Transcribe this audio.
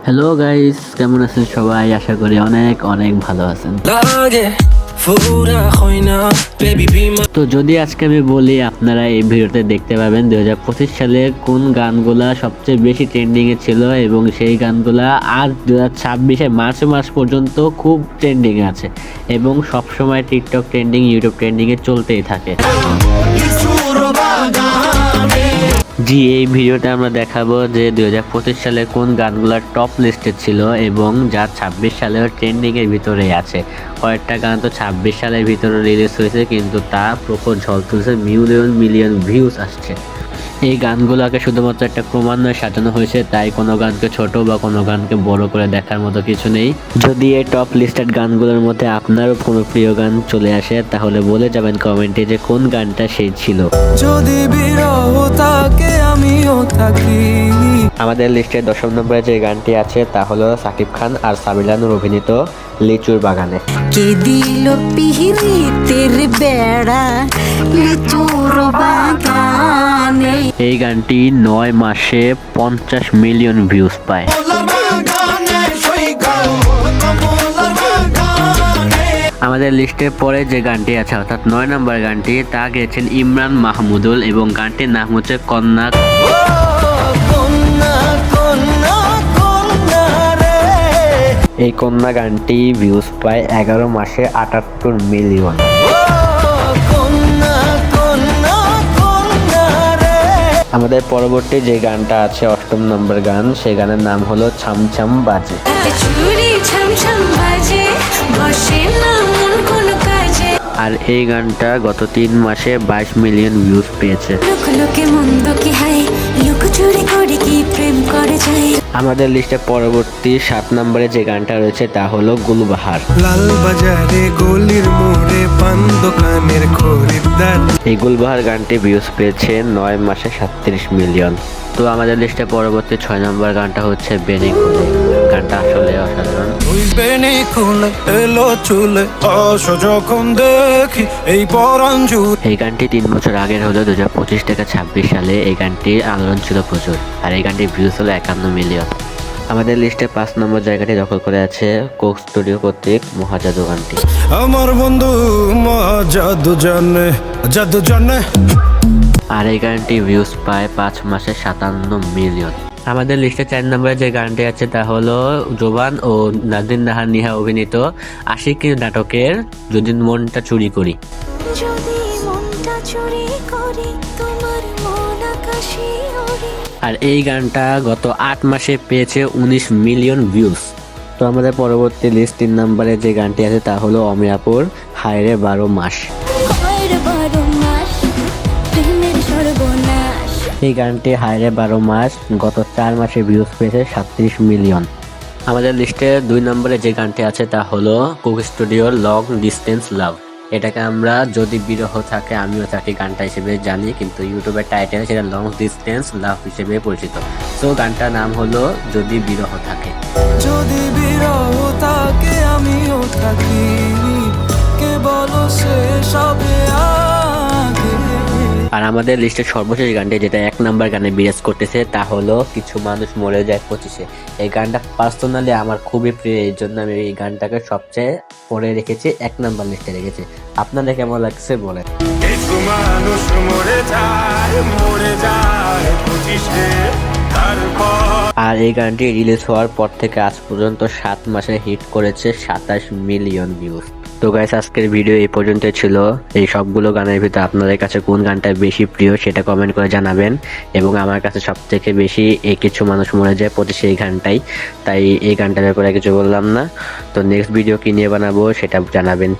Hello guys, কেমন আছেন সবাই? আশা করি অনেক অনেক ভালো আছেন। তো যদি আজকে আমি বলি, আপনারা এই ভিডিওতে দেখতে পাবেন 2025 সালে কোন গানগুলা সবচেয়ে বেশি ট্রেন্ডিং এ ছিল এবং সেই গানগুলা আজ 2026 মার্চ পর্যন্ত খুব ট্রেন্ডিং এ আছে এবং সবসময় টিকটক ট্রেন্ডিং, ইউটিউব ট্রেন্ডিং এ চলতেই থাকে। জি, এই ভিডিওতে আমরা দেখাবো যে 2025 সালে কোন গানগুলো টপ লিস্টে ছিল এবং যা 26 সালেও ট্রেন্ডিং এর ভিতরে আছে। কয়েকটা গান তো 26 সালের ভিতরে রিলিজ হয়েছে কিন্তু তা প্রখর ঝড় তুলছে, মিলিয়ন ভিউজ আসছে। এই গানগুলোকে শুধুমাত্র একটা ক্রমান্বয়ে সাজানো হয়েছে, তাই কোনো গানকে ছোট বা কোনো গানকে বড় করে দেখার মতো কিছু নেই। যদি এই টপ লিস্টেড গানগুলোর মধ্যে আপনারও কোনো প্রিয় গান চলে আসে তাহলে বলে যাবেন কমেন্টে যে কোন গানটা সেই ছিল। যদি বিরহ থাকে আমিও থাকি। আমাদের লিস্টে 10 নম্বরে যে গানটি আছে তা হলো সাকিব খান আর সাবিলা নূর অভিনীত লিচুর বাগানে। কে দিল পিহিতের বেড়া লিচুর বাগানে। এই গানটি 9 মাসে 50 মিলিয়ন ভিউজ পায়। আমাদের লিস্টে পরে যে গানটি আছে অর্থাৎ 9 নম্বর গানটি, তা গেয়েছেন ইমরান মাহমুদুল এবং গানটির নাম হচ্ছে কন্যা। এই কন্যা গানটি ভিউজ পায় 11 মাসে 78 মিলিয়ন। আমাদের পরবর্তী যে গানটা আছে 8ম নম্বর গান, সেই গানের নাম হলো ছাম ছাম বাজে। আর এই গানটা গত 3 মাসে 22 মিলিয়ন ভিউজ পেয়েছে। আমাদের লিস্টে পরবর্তী 7 নম্বরে যে গানটা রয়েছে তা হলো গুলবাহার। লাল বাজারে গলির মোড়ে পান দোকানের খরিদ্দার। এই গুলবাহার গানটি ভিউজ পেয়েছে 9 মাসে 37 মিলিয়ন। তো আমাদের লিস্টে পরবর্তী 6 নম্বর গানটা হচ্ছে বেনি খুলে। গানটা আসলে অসাধারণ। বেনি খুলে এলো চুলে আসো যখন দেখি এই পরাঞ্জু। এই গানটি 3 বছর আগের হলো 2025 থেকে 26 সালে। এই গানটির আলোড়ন ছিল প্রচুর আর এই গানটির ভিউজ হলো 51 মিলিয়ন। আমাদের লিস্টে 5 নম্বর জায়গাটি দখল করে আছে কোক স্টুডিও কর্তৃক মহাজাদু গানটি। আমার বন্ধু মহাজাদু জানে। আর এই গানটি ভিউজ পায় 5 মাসে 57 মিলিয়ন। আমাদের লিস্টে 4 নম্বরে যে গানটি আছে তা হলো জোবান ও নাদিন নাহার নিহা অভিনীত আশিকি নাটকের যদি মনটা চুরি করি। আর এই গানটা গত 8 মাসে পেয়েছে 19 মিলিয়ন ভিউজ। তো আমাদের পরবর্তী লিস্ট 3 নম্বরে যে গানটি আছে তা হলো অমিরাপুর হায়রে 12 মাস। এই গানটি হায়রে 12 মাস গত 4 মাসে ভিউজ পেয়েছে 37 মিলিয়ন। আমাদের লিস্টে 2 নম্বরে যে গানটি আছে তা হলো কোক স্টুডিওর লং ডিস্টেন্স লাভ। এটাকে আমরা যদি বিরহ থাকে আমিও থাকি গানটা হিসেবে জানি, কিন্তু ইউটিউবের টাইটেল সেটা লং ডিস্টেন্স লাভ হিসেবে পরিচিত। তো গানটার নাম হলো যদি বিরহ থাকে। যদি বিরহ থাকে আমিও থাকি কে বলো সে সবে আগে। আর আমাদের লিস্টের সর্বশেষ গানটি যেটা 1 নাম্বার গানে বিরাজ করতেছে তা হলো কিছু মানুষ মরে যায় 25-এ। এই গানটা পার্সোনালি আমার খুবই প্রিয়, এই জন্য আমি এই গানটাকে সবচেয়ে পরে রেখেছি, 1 নাম্বার লিস্টে রেখেছি। আপনাদের কেমন লাগছে বলেন। কিছু মানুষ মরে যায় 25-এ। আর এই গানটি রিলিজ হওয়ার পর থেকে আজ পর্যন্ত 7 মাসে হিট করেছে 27 মিলিয়ন ভিউজ। তো গাইস, আজকের ভিডিও এই পর্যন্ত ছিল। এই সবগুলো গানের ভিতরে আপনাদের কাছে কোন গানটা বেশি প্রিয় সেটা কমেন্ট করে জানাবেন এবং আমার কাছে সবথেকে বেশি এই কিছু মানুষ মরে যায় 25 এই গানটাই, তাই এই গানটার ব্যাপারে কিছু বললাম না। তো নেক্সট ভিডিও কি নিয়ে বানাবো সেটা জানাবেন।